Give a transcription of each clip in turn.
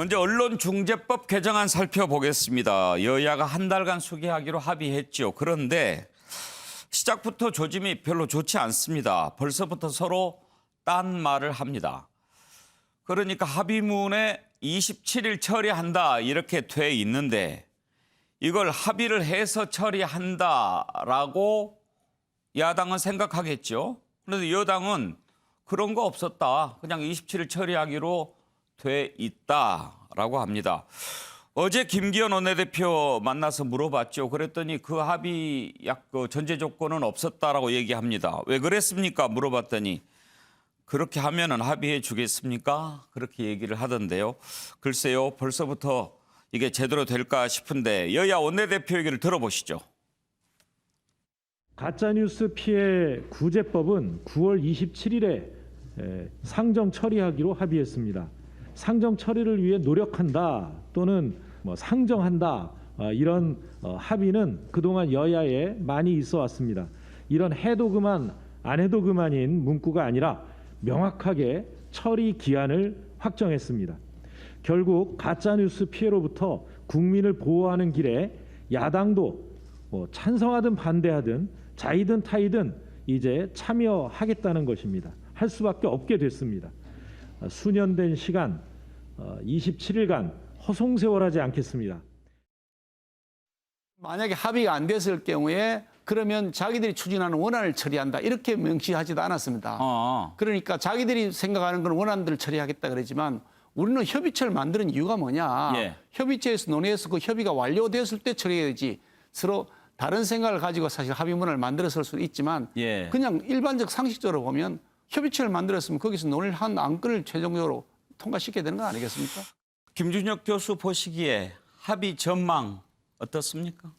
먼저 언론중재법 개정안 살펴보겠습니다. 여야가 한 달간 소개하기로 합의했죠. 그런데 시작부터 조짐이 별로 좋지 않습니다. 벌써부터 서로 딴 말을 합니다. 그러니까 합의문에 27일 처리한다 이렇게 돼 있는데 이걸 합의를 해서 처리한다라고 야당은 생각하겠죠. 그런데 여당은 그런 거 없었다. 그냥 27일 처리하기로 돼 있다라고 합니다. 어제 김기현 원내대표 만나서 물어봤죠. 그랬더니 그 합의 전제 조건은 없었다라고 얘기합니다. 왜 그랬습니까? 물어봤더니 그렇게 하면은 합의해 주겠습니까? 그렇게 얘기를 하던데요. 글쎄요, 벌써부터 이게 제대로 될까 싶은데 여야 원내대표 얘기를 들어보시죠. 가짜뉴스 피해 구제법은 9월 27일에 상정 처리하기로 합의했습니다. 상정 처리를 위해 노력한다 또는 상정한다 이런 합의는 그동안 여야에 많이 있어 왔습니다. 이런 해도 그만 안 해도 그만인 문구가 아니라 명확하게 처리 기한을 확정했습니다. 결국 가짜뉴스 피해로부터 국민을 보호하는 길에 야당도 찬성하든 반대하든 자이든 타이든 이제 참여하겠다는 것입니다. 할 수밖에 없게 됐습니다. 수년 된 시간 27일간 허송세월하지 않겠습니다. 만약에 합의가 안 됐을 경우에 그러면 자기들이 추진하는 원안을 처리한다 이렇게 명시하지도 않았습니다. 그러니까 자기들이 생각하는 건 원안들을 처리하겠다 그랬지만 우리는 협의체를 만드는 이유가 뭐냐. 예. 협의체에서 논의해서 그 협의가 완료됐을 때 처리해야지 서로 다른 생각을 가지고 사실 합의문을 만들었을 수도 있지만 예. 그냥 일반적 상식적으로 보면 협의체를 만들었으면 거기서 논의를 한 안건을 최종적으로 통과시켜야 되는 거 아니겠습니까? 김준혁 교수 보시기에 합의 전망 어떻습니까?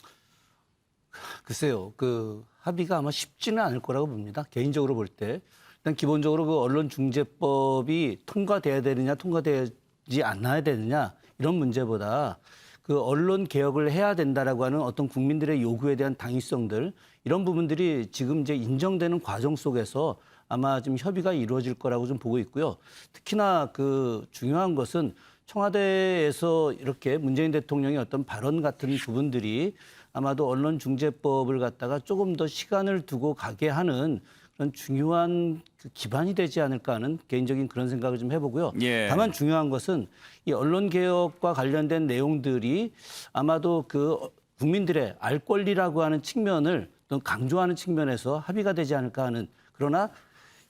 글쎄요, 그 합의가 아마 쉽지는 않을 거라고 봅니다. 개인적으로 볼 때. 일단 기본적으로 그 언론중재법이 통과돼야 되느냐, 통과되지 않아야 되느냐 이런 문제보다 그 언론 개혁을 해야 된다라고 하는 어떤 국민들의 요구에 대한 당위성들 이런 부분들이 지금 이제 인정되는 과정 속에서 아마 좀 협의가 이루어질 거라고 좀 보고 있고요. 특히나 그 중요한 것은 청와대에서 이렇게 문재인 대통령의 어떤 발언 같은 부분들이 아마도 언론중재법을 갖다가 조금 더 시간을 두고 가게 하는 그런 중요한 그 기반이 되지 않을까 하는 개인적인 그런 생각을 좀 해보고요. 예. 다만 중요한 것은 이 언론개혁과 관련된 내용들이 아마도 그 국민들의 알 권리라고 하는 측면을 또 강조하는 측면에서 합의가 되지 않을까 하는 그러나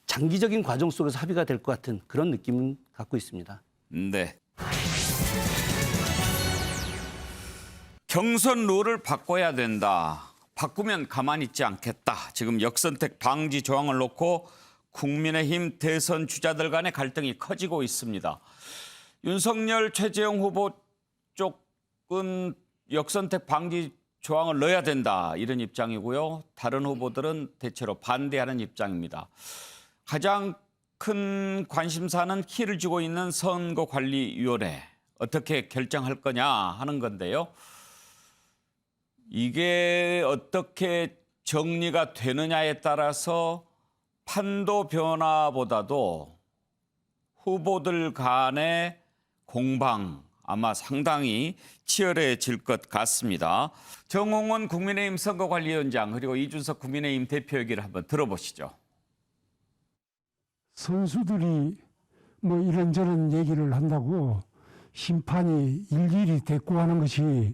장기적인 과정 속에서 합의가 될 것 같은 그런 느낌은 갖고 있습니다. 네. 경선 룰을 바꿔야 된다. 바꾸면 가만히 있지 않겠다. 지금 역선택 방지 조항을 놓고 국민의힘 대선 주자들 간의 갈등이 커지고 있습니다. 윤석열, 최재형 후보 쪽은 역선택 방지 조항을 넣어야 된다. 이런 입장이고요. 다른 후보들은 대체로 반대하는 입장입니다. 가장 큰 관심사는 키를 쥐고 있는 선거관리위원회. 어떻게 결정할 거냐 하는 건데요. 이게 어떻게 정리가 되느냐에 따라서 판도 변화보다도 후보들 간의 공방 아마 상당히 치열해질 것 같습니다. 정홍원 국민의힘 선거관리위원장 그리고 이준석 국민의힘 대표 얘기를 한번 들어보시죠. 선수들이 이런저런 얘기를 한다고 심판이 일일이 대꾸하는 것이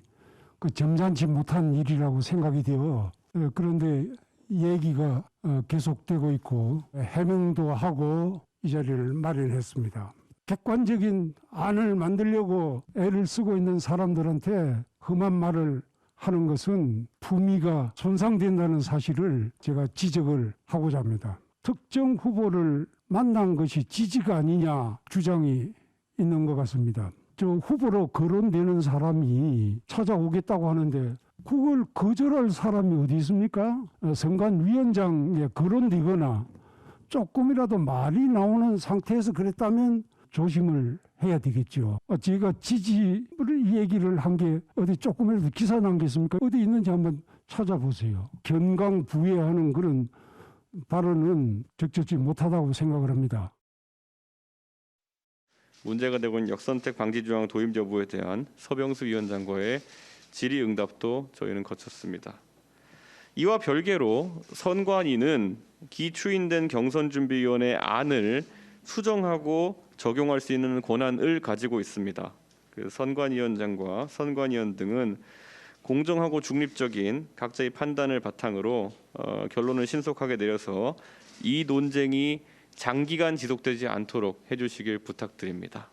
그 점잖지 못한 일이라고 생각이 되어 그런데 얘기가 계속되고 있고 해명도 하고 이 자리를 마련했습니다. 객관적인 안을 만들려고 애를 쓰고 있는 사람들한테 험한 말을 하는 것은 품위가 손상된다는 사실을 제가 지적을 하고자 합니다. 특정 후보를 만난 것이 지지가 아니냐 주장이 있는 것 같습니다. 저 후보로 거론되는 사람이 찾아오겠다고 하는데 그걸 거절할 사람이 어디 있습니까? 선관위원장에 거론되거나 조금이라도 말이 나오는 상태에서 그랬다면 조심을 해야 되겠죠. 제가 지지를 얘기를 한 게 어디 조금이라도 기사 난 게 있습니까? 어디 있는지 한번 찾아보세요. 견강부회하는 그런 발언은 적절치 못하다고 생각을 합니다. 문제가 되고 있는 역선택 방지 조항 도입 여부에 대한 서병수 위원장과의 질의응답도 저희는 거쳤습니다. 이와 별개로 선관위는 기추인된 경선준비위원회 안을 수정하고 적용할 수 있는 권한을 가지고 있습니다. 그 선관위원장과 선관위원 등은 공정하고 중립적인 각자의 판단을 바탕으로 결론을 신속하게 내려서 이 논쟁이 장기간 지속되지 않도록 해주시길 부탁드립니다.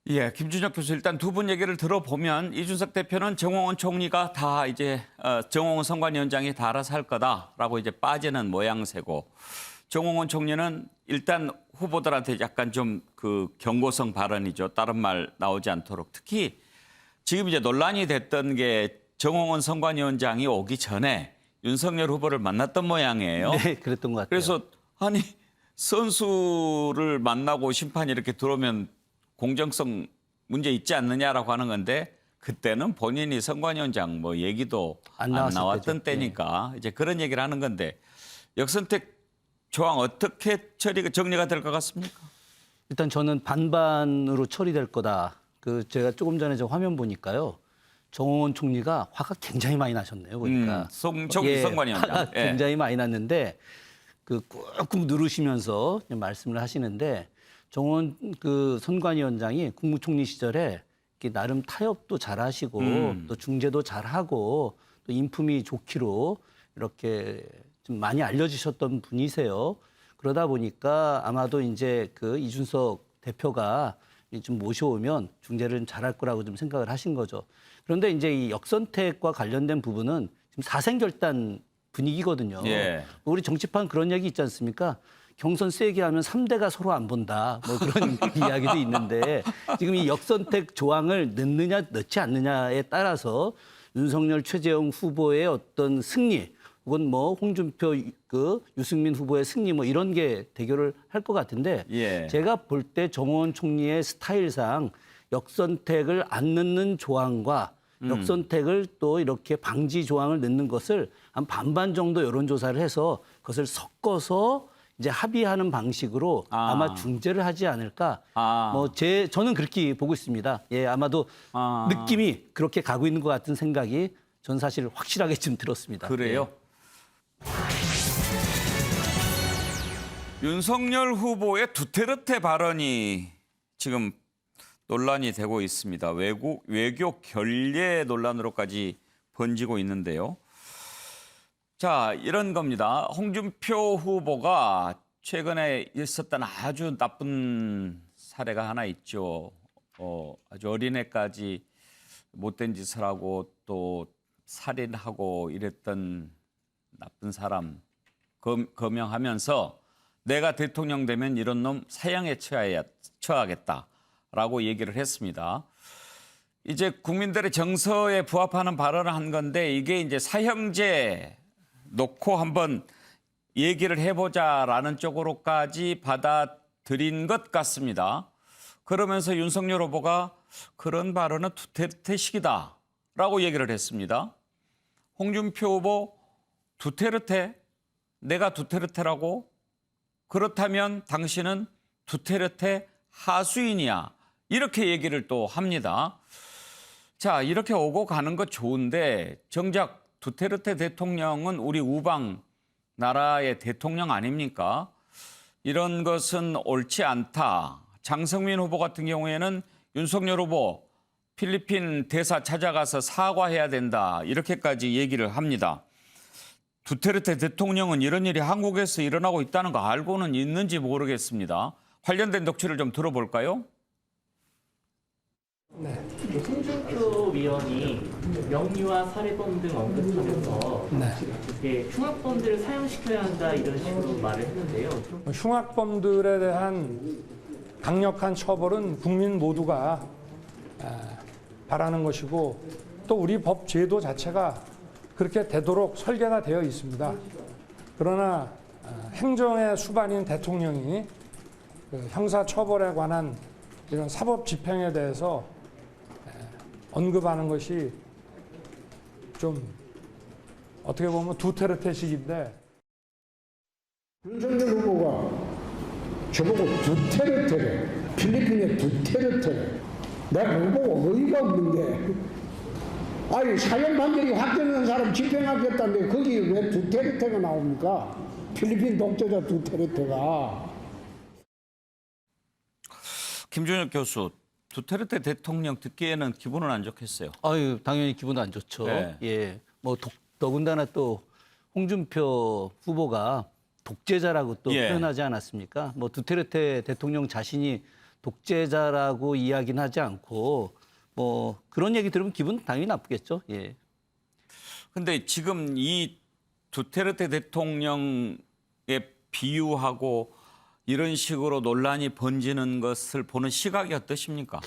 예, 김준혁 교수 일단 두 분 얘기를 들어보면 이준석 대표는 정홍원 총리가 다 이제 정홍원 선관위원장이 다 알아서 할 거다라고 이제 빠지는 모양새고, 정홍원 총리는 일단 후보들한테 약간 좀 그 경고성 발언이죠. 다른 말 나오지 않도록. 특히 지금 이제 논란이 됐던 게 정홍원 선관위원장이 오기 전에 윤석열 후보를 만났던 모양이에요. 네, 그랬던 것 같아요. 그래서 아니 선수를 만나고 심판이 이렇게 들어오면 공정성 문제 있지 않느냐라고 하는 건데, 그때는 본인이 선관위원장 뭐 얘기도 안 나왔던 때니까 이제 그런 얘기를 하는 건데, 역선택 조항 어떻게 정리가 될 것 같습니까? 일단 저는 반반으로 처리될 거다. 제가 조금 전에 저 화면 보니까요. 정홍원 총리가 화가 굉장히 많이 나셨네요. 보니까. 선관위원장. 화가 굉장히 많이 났는데 꾹꾹 누르시면서 말씀을 하시는데, 정홍원 선관위원장이 국무총리 시절에 나름 타협도 잘하시고 또 중재도 잘하고 또 인품이 좋기로 이렇게 좀 많이 알려주셨던 분이세요. 그러다 보니까 아마도 이제 이준석 대표가 좀 모셔오면 중재를 잘할 거라고 좀 생각을 하신 거죠. 그런데 이제 이 역선택과 관련된 부분은 지금 사생결단 분위기거든요. 예. 우리 정치판 그런 얘기 있지 않습니까? 경선 세게 하면 3대가 서로 안 본다. 뭐 그런 이야기도 있는데, 지금 이 역선택 조항을 넣느냐 넣지 않느냐에 따라서 윤석열 최재형 후보의 어떤 승리, 혹은 뭐 홍준표 유승민 후보의 승리 뭐 이런 게 대결을 할 것 같은데, 예. 제가 볼 때 정홍원 총리의 스타일상 역선택을 안 넣는 조항과 역선택을 또 이렇게 방지 조항을 넣는 것을 한 반반 정도 여론조사를 해서 그것을 섞어서 이제 합의하는 방식으로 아마 중재를 하지 않을까. 저는 그렇게 보고 있습니다. 예, 아마도 느낌이 그렇게 가고 있는 것 같은 생각이 전 사실 확실하게 좀 들었습니다. 그래요? 예. 윤석열 후보의 두테르테 발언이 지금 논란이 되고 있습니다. 외교 결례 논란으로까지 번지고 있는데요. 자, 이런 겁니다. 홍준표 후보가 최근에 있었던 아주 나쁜 사례가 하나 있죠. 아주 어린애까지 못된 짓을 하고 또 살인하고 이랬던 나쁜 사람 거명하면서 내가 대통령 되면 이런 놈 사형에 처하겠다라고 얘기를 했습니다. 이제 국민들의 정서에 부합하는 발언을 한 건데, 이게 이제 사형제 놓고 한번 얘기를 해보자라는 쪽으로까지 받아들인 것 같습니다. 그러면서 윤석열 후보가 그런 발언은 두테르테식이다라고 얘기를 했습니다. 홍준표 후보 두테르테, 내가 두테르테라고? 그렇다면 당신은 두테르테 하수인이야. 이렇게 얘기를 또 합니다. 자, 이렇게 오고 가는 것 좋은데 정작 두테르테 대통령은 우리 우방 나라의 대통령 아닙니까? 이런 것은 옳지 않다. 장성민 후보 같은 경우에는 윤석열 후보 필리핀 대사 찾아가서 사과해야 된다. 이렇게까지 얘기를 합니다. 두테르테 대통령은 이런 일이 한국에서 일어나고 있다는 거 알고는 있는지 모르겠습니다. 관련된 녹취를 좀 들어볼까요? 홍준표 위원이 명의와 살해범 등 언급하면서 흉악범들을 사형시켜야 한다 이런 식으로 말을 했는데요. 흉악범들에 대한 강력한 처벌은 국민 모두가 바라는 것이고, 또 우리 법 제도 자체가 그렇게 되도록 설계가 되어 있습니다. 그러나 행정의 수반인 대통령이 형사처벌에 관한 이런 사법 집행에 대해서 언급하는 것이 좀 어떻게 보면 두테르테식인데, 윤석열 후보가 저보고 두테르테래. 필리핀의 두테르테래. 내가 그거 보고 어이가 없는데, 아니 사형 판결이 확정된 사람 집행하겠다는데 거기 왜 두테르테가 나옵니까? 필리핀 독재자 두테르테가. 김준혁 교수, 두테르테 대통령 듣기에는 기분은 안 좋겠어요. 아유, 당연히 기분 안 좋죠. 네. 예. 뭐 더군다나 또 홍준표 후보가 독재자라고 또 예. 표현하지 않았습니까? 뭐 두테르테 대통령 자신이 독재자라고 이야기는 하지 않고 뭐 그런 얘기 들으면 기분 당연히 나쁘겠죠. 예. 근데 지금 이 두테르테 대통령에 비유하고 이런 식으로 논란이 번지는 것을 보는 시각이 어떠십니까?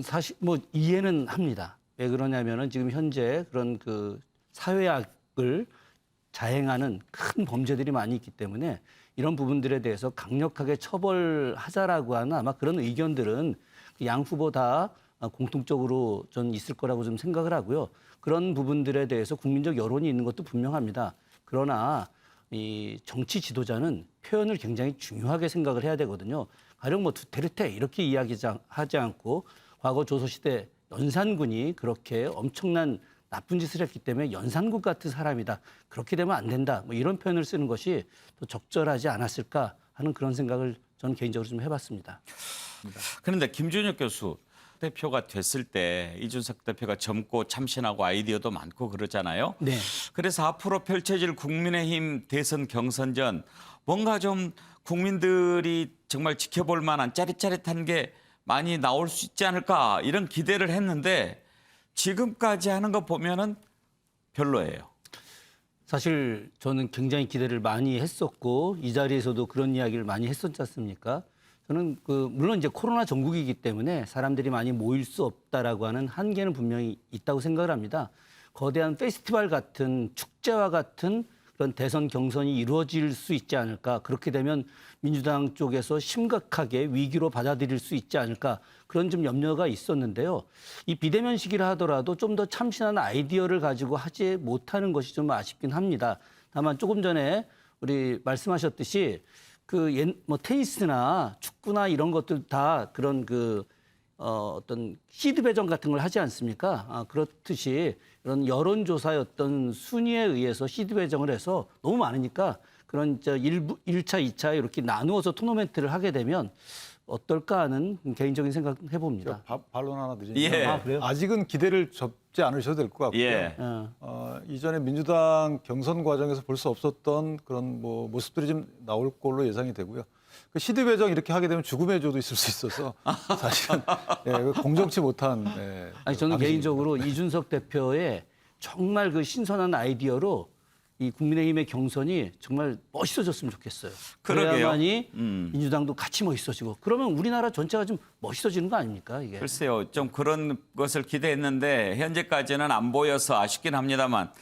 사실 뭐 이해는 합니다. 왜 그러냐면은 지금 현재 그런 그 사회악을 자행하는 큰 범죄들이 많이 있기 때문에 이런 부분들에 대해서 강력하게 처벌하자라고 하는 아마 그런 의견들은 양 후보 다 공통적으로 전 있을 거라고 좀 생각을 하고요. 그런 부분들에 대해서 국민적 여론이 있는 것도 분명합니다. 그러나 이 정치 지도자는 표현을 굉장히 중요하게 생각을 해야 되거든요. 가령 뭐 두테르테 이렇게 이야기하지 않고 과거 조선시대 연산군이 그렇게 엄청난 나쁜 짓을 했기 때문에 연산군 같은 사람이다. 그렇게 되면 안 된다. 뭐 이런 표현을 쓰는 것이 더 적절하지 않았을까 하는 그런 생각을 저는 개인적으로 좀 해봤습니다. 그런데 김준혁 교수 대표가 됐을 때 이준석 대표가 젊고 참신하고 아이디어도 많고 그러잖아요. 네. 그래서 앞으로 펼쳐질 국민의힘 대선 경선전 뭔가 좀 국민들이 정말 지켜볼 만한 짜릿짜릿한 게 많이 나올 수 있지 않을까 이런 기대를 했는데 지금까지 하는 거 보면은 별로예요. 사실 저는 굉장히 기대를 많이 했었고 이 자리에서도 그런 이야기를 많이 했었지 않습니까? 저는 물론 이제 코로나 전국이기 때문에 사람들이 많이 모일 수 없다라고 하는 한계는 분명히 있다고 생각을 합니다. 거대한 페스티벌 같은 축제와 같은 그런 대선 경선이 이루어질 수 있지 않을까. 그렇게 되면 민주당 쪽에서 심각하게 위기로 받아들일 수 있지 않을까. 그런 좀 염려가 있었는데요. 이 비대면 시기를 하더라도 좀 더 참신한 아이디어를 가지고 하지 못하는 것이 좀 아쉽긴 합니다. 다만 조금 전에 우리 말씀하셨듯이 뭐 테니스나 축구나 이런 것들 다 그런 어떤 시드 배정 같은 걸 하지 않습니까? 그렇듯이 이런 여론조사의 어떤 순위에 의해서 시드 배정을 해서 너무 많으니까 그런 1차, 2차 이렇게 나누어서 토너멘트를 하게 되면 어떨까 하는 개인적인 생각 해봅니다. 반론 하나 드리면 예. 그래요? 아직은 기대를 접지 않으셔도 될 것 같고요. 예. 이전에 민주당 경선 과정에서 볼 수 없었던 그런 뭐 모습들이 좀 나올 걸로 예상이 되고요. 그 시드 배정 이렇게 하게 되면 죽음의 조도 있을 수 있어서 사실은 공정치 못한. 아니 저는 방식입니다. 개인적으로 이준석 대표의 정말 그 신선한 아이디어로 이 국민의힘의 경선이 정말 멋있어졌으면 좋겠어요. 그러게요. 그래야만이 민주당도 같이 멋있어지고 그러면 우리나라 전체가 좀 멋있어지는 거 아닙니까 이게? 글쎄요. 좀 그런 것을 기대했는데 현재까지는 안 보여서 아쉽긴 합니다만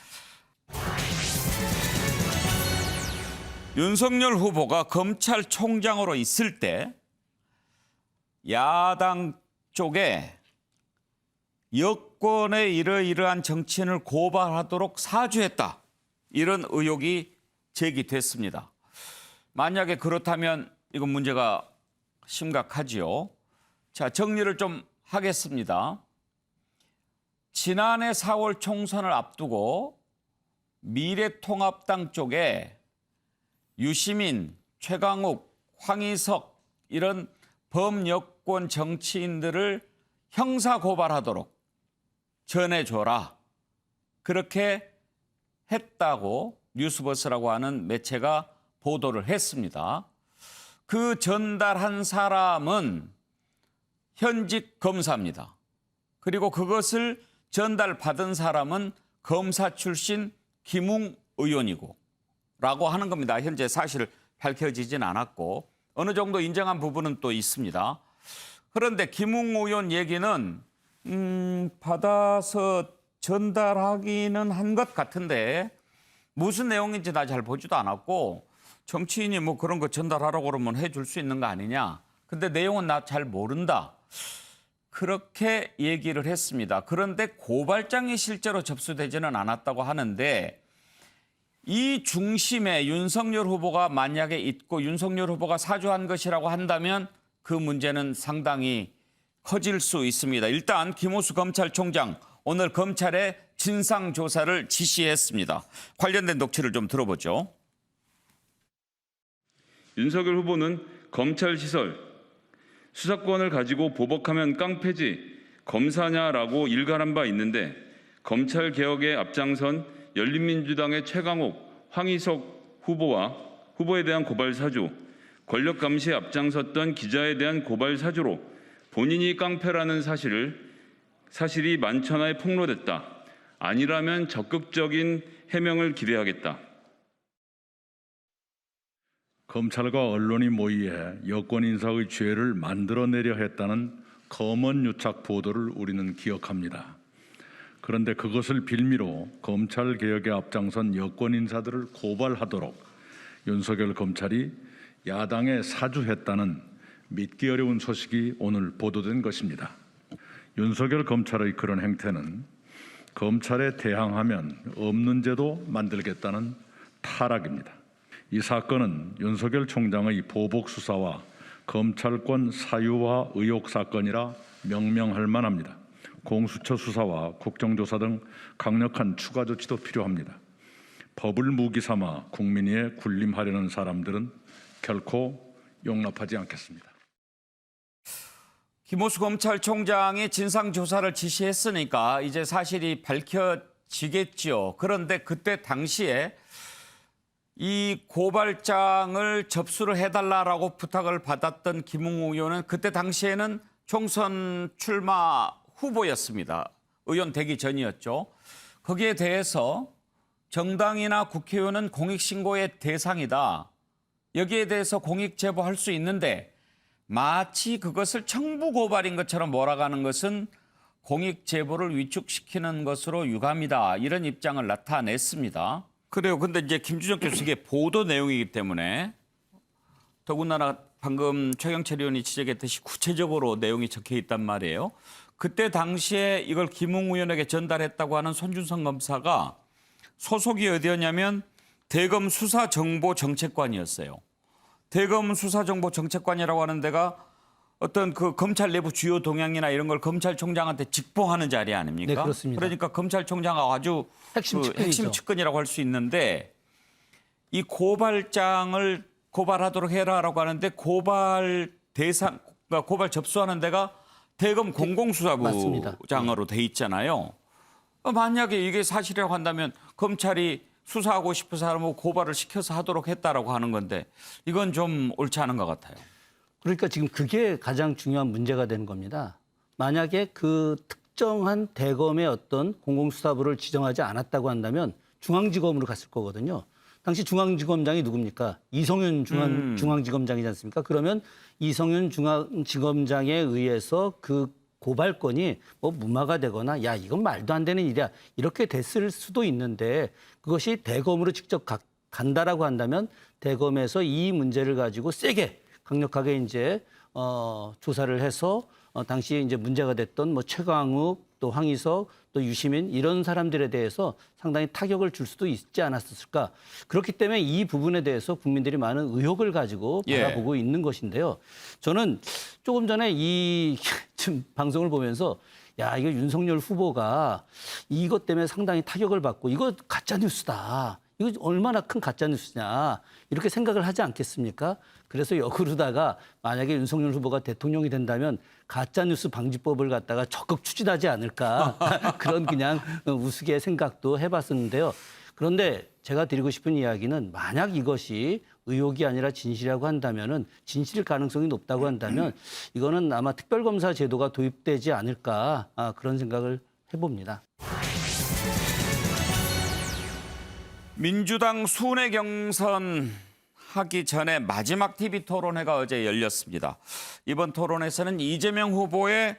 윤석열 후보가 검찰총장으로 있을 때 야당 쪽에 여권의 이러이러한 정치인을 고발하도록 사주했다. 이런 의혹이 제기됐습니다. 만약에 그렇다면 이건 문제가 심각하지요. 자, 정리를 좀 하겠습니다. 지난해 4월 총선을 앞두고 미래통합당 쪽에 유시민, 최강욱, 황희석 이런 범여권 정치인들을 형사고발하도록 전해줘라. 그렇게 했다고 뉴스버스라고 하는 매체가 보도를 했습니다. 그 전달한 사람은 현직 검사입니다. 그리고 그것을 전달받은 사람은 검사 출신 김웅 의원이고 라고 하는 겁니다. 현재 사실 밝혀지진 않았고 어느 정도 인정한 부분은 또 있습니다. 그런데 김웅 의원 얘기는 받아서 전달하기는 한 것 같은데 무슨 내용인지 나 잘 보지도 않았고 정치인이 뭐 그런 거 전달하라고 그러면 해줄 수 있는 거 아니냐. 근데 내용은 나 잘 모른다. 그렇게 얘기를 했습니다. 그런데 고발장이 실제로 접수되지는 않았다고 하는데 이 중심에 윤석열 후보가 만약에 있고 윤석열 후보가 사주한 것이라고 한다면 그 문제는 상당히 커질 수 있습니다. 일단 김호수 검찰총장 오늘 검찰에 진상조사를 지시했습니다. 관련된 녹취를 좀 들어보죠. 윤석열 후보는 검찰 시설, 수사권을 가지고 보복하면 깡패지 검사냐라고 일갈한 바 있는데 검찰 개혁에 앞장선 열린민주당의 최강욱, 황희석 후보에 대한 고발 사주, 권력 감시에 앞장섰던 기자에 대한 고발 사주로 본인이 깡패라는 사실이 만천하에 폭로됐다. 아니라면 적극적인 해명을 기대하겠다. 검찰과 언론이 모의해 여권 인사의 죄를 만들어내려 했다는 검언 유착 보도를 우리는 기억합니다. 그런데 그것을 빌미로 검찰 개혁에 앞장선 여권 인사들을 고발하도록 윤석열 검찰이 야당에 사주했다는 믿기 어려운 소식이 오늘 보도된 것입니다. 윤석열 검찰의 그런 행태는 검찰에 대항하면 없는 제도 만들겠다는 타락입니다. 이 사건은 윤석열 총장의 보복 수사와 검찰권 사유화 의혹 사건이라 명명할 만합니다. 공수처 수사와 국정조사 등 강력한 추가 조치도 필요합니다. 법을 무기 삼아 국민 위에 군림하려는 사람들은 결코 용납하지 않겠습니다. 김호수 검찰총장이 진상조사를 지시했으니까 이제 사실이 밝혀지겠죠. 그런데 그때 당시에 이 고발장을 접수를 해달라고 부탁을 받았던 김웅 의원은 그때 당시에는 총선 출마 후보였습니다. 의원 되기 전이었죠. 거기에 대해서 정당이나 국회의원은 공익신고의 대상이다. 여기에 대해서 공익제보할 수 있는데 마치 그것을 청부고발인 것처럼 몰아가는 것은 공익제보를 위축시키는 것으로 유감이다. 이런 입장을 나타냈습니다. 그래요. 근데 이제 김주정 교수 이게 보도 내용이기 때문에 더군다나 방금 최경철 의원이 지적했듯이 구체적으로 내용이 적혀 있단 말이에요. 그때 당시에 이걸 김웅 의원에게 전달했다고 하는 손준성 검사가 소속이 어디였냐면 대검 수사정보정책관이었어요. 대검 수사정보정책관이라고 하는 데가 어떤 그 검찰 내부 주요 동향이나 이런 걸 검찰총장한테 직보하는 자리 아닙니까? 네, 그렇습니다. 그러니까 검찰총장하고 아주 핵심 측근이라고 할 수 있는데 이 고발장을 고발하도록 해라라고 하는데 고발 대상, 그러니까 고발 접수하는 데가 대검 공공수사부장으로 돼 있잖아요. 만약에 이게 사실이라고 한다면 검찰이 수사하고 싶은 사람을 고발을 시켜서 하도록 했다라고 하는 건데 이건 좀 옳지 않은 것 같아요. 그러니까 지금 그게 가장 중요한 문제가 되는 겁니다. 만약에 그 특정한 대검의 어떤 공공수사부를 지정하지 않았다고 한다면 중앙지검으로 갔을 거거든요. 당시 중앙지검장이 누굽니까? 이성윤 중앙지검장이지 않습니까? 그러면 이성윤 중앙지검장에 의해서 그 고발건이 뭐 무마가 되거나 야 이건 말도 안 되는 일이야 이렇게 됐을 수도 있는데 그것이 대검으로 직접 간다라고 한다면 대검에서 이 문제를 가지고 세게 강력하게 이제 조사를 해서 당시에 이제 문제가 됐던 뭐 최강욱 또 황희석 또 유시민 이런 사람들에 대해서 상당히 타격을 줄 수도 있지 않았을까. 그렇기 때문에 이 부분에 대해서 국민들이 많은 의혹을 가지고 바라보고 있는 것인데요. 저는 조금 전에 이 지금 방송을 보면서 야 이거 윤석열 후보가 이것 때문에 상당히 타격을 받고 이거 가짜 뉴스다. 이거 얼마나 큰 가짜 뉴스냐 이렇게 생각을 하지 않겠습니까? 그래서 역으로다가 만약에 윤석열 후보가 대통령이 된다면 가짜뉴스 방지법을 갖다가 적극 추진하지 않을까 그런 그냥 우스개 생각도 해봤었는데요. 그런데 제가 드리고 싶은 이야기는 만약 이것이 의혹이 아니라 진실이라고 한다면은 진실일 가능성이 높다고 한다면 이거는 아마 특별검사 제도가 도입되지 않을까 그런 생각을 해봅니다. 민주당 순회 경선 하기 전에 마지막 TV 토론회가 어제 열렸습니다. 이번 토론에서는 이재명 후보의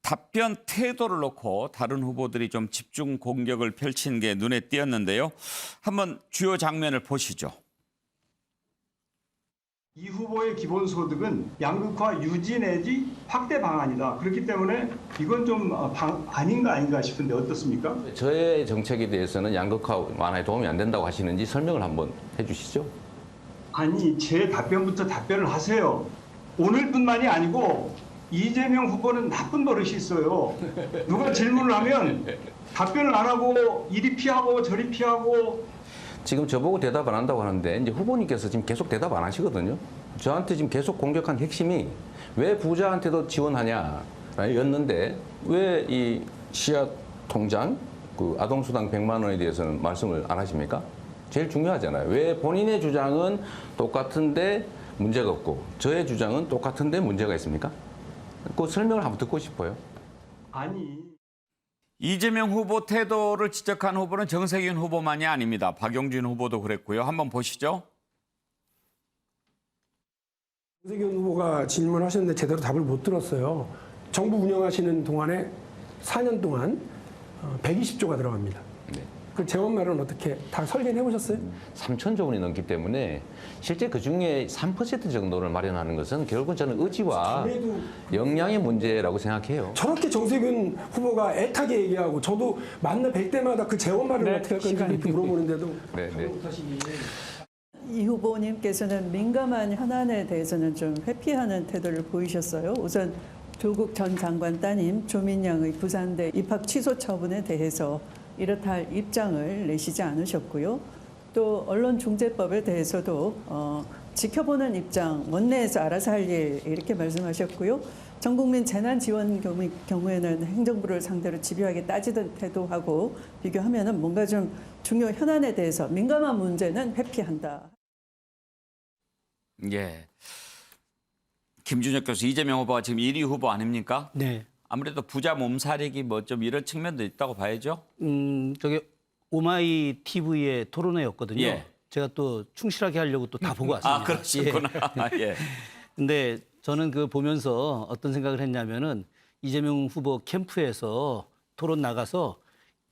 답변 태도를 놓고 다른 후보들이 좀 집중 공격을 펼친 게 눈에 띄었는데요. 한번 주요 장면을 보시죠. 이 후보의 기본소득은 양극화 유지 내지 확대 방안이다. 그렇기 때문에 이건 좀 아닌가 싶은데 어떻습니까? 저의 정책에 대해서는 양극화 완화에 도움이 안 된다고 하시는지 설명을 한번 해주시죠. 아니, 제 답변부터 답변을 하세요. 오늘뿐만이 아니고 이재명 후보는 나쁜 버릇이 있어요. 누가 질문을 하면 답변을 안 하고 이리 피하고 저리 피하고. 지금 저보고 대답 안 한다고 하는데 이제 후보님께서 지금 계속 대답 안 하시거든요. 저한테 지금 계속 공격한 핵심이 왜 부자한테도 지원하냐였는데 왜 이 씨앗 통장 그 아동수당 100만 원에 대해서는 말씀을 안 하십니까? 제일 중요하잖아요. 왜 본인의 주장은 똑같은데 문제가 없고 저의 주장은 똑같은데 문제가 있습니까? 그 설명을 한번 듣고 싶어요. 아니. 이재명 후보 태도를 지적한 후보는 정세균 후보만이 아닙니다. 박용진 후보도 그랬고요. 한번 보시죠. 정세균 후보가 질문하셨는데 제대로 답을 못 들었어요. 정부 운영하시는 동안에 4년 동안 120조가 들어갑니다. 네. 그 재원말은 어떻게 다 설계해 보셨어요? 3천조 원이 넘기 때문에 실제 그중에 3% 정도를 마련하는 것은 결국은 저는 의지와 역량의 문제라고 생각해요. 저렇게 정세균 후보가 애타게 얘기하고 저도 만나 뵐 때마다 그 재원말을 어떻게 할 건지 이렇게 물어보는데도 이 후보님께서는 민감한 현안에 대해서는 좀 회피하는 태도를 보이셨어요. 우선 조국 전 장관 따님 조민양의 부산대 입학 취소 처분에 대해서 이렇다 할 입장을 내시지 않으셨고요. 또 언론중재법에 대해서도 지켜보는 입장, 원내에서 알아서 할 일 이렇게 말씀하셨고요. 전국민 재난지원 경우에는 행정부를 상대로 집요하게 따지던 태도하고 비교하면은 뭔가 좀 중요 현안에 대해서 민감한 문제는 회피한다. 예. 김준혁 교수, 이재명 후보가 지금 1위 후보 아닙니까? 네. 아무래도 부자 몸살이기 뭐 좀 이런 측면도 있다고 봐야죠. 저게 오마이 TV의 토론회였거든요. 예. 제가 또 충실하게 하려고 또 다 보고 왔습니다. 아, 그러셨구나. 예. 근데 저는 그 보면서 어떤 생각을 했냐면은 이재명 후보 캠프에서 토론 나가서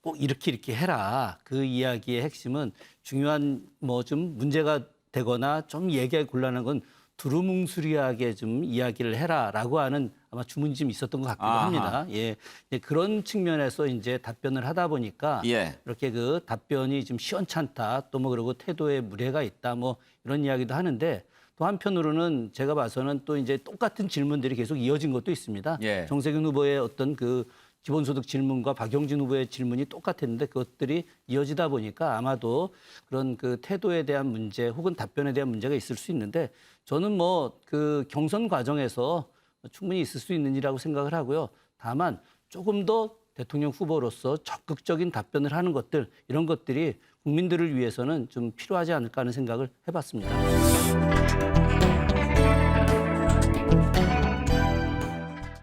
꼭 이렇게 해라. 그 이야기의 핵심은 중요한 뭐 좀 문제가 되거나 좀 얘기하기 곤란한 건 두루뭉술하게 좀 이야기를 해라라고 하는 아마 주문이 좀 있었던 것 같기도 합니다. 예, 그런 측면에서 이제 답변을 하다 보니까 이렇게 그 답변이 좀 시원찮다, 또 뭐 그러고 태도에 무례가 있다, 뭐 이런 이야기도 하는데 또 한편으로는 제가 봐서는 또 이제 똑같은 질문들이 계속 이어진 것도 있습니다. 정세균 후보의 어떤 그 기본소득 질문과 박용진 후보의 질문이 똑같았는데 그것들이 이어지다 보니까 아마도 그런 그 태도에 대한 문제 혹은 답변에 대한 문제가 있을 수 있는데 저는 뭐 그 경선 과정에서 충분히 있을 수 있는 일이라고 생각을 하고요. 다만 조금 더 대통령 후보로서 적극적인 답변을 하는 것들 이런 것들이 국민들을 위해서는 좀 필요하지 않을까 하는 생각을 해봤습니다.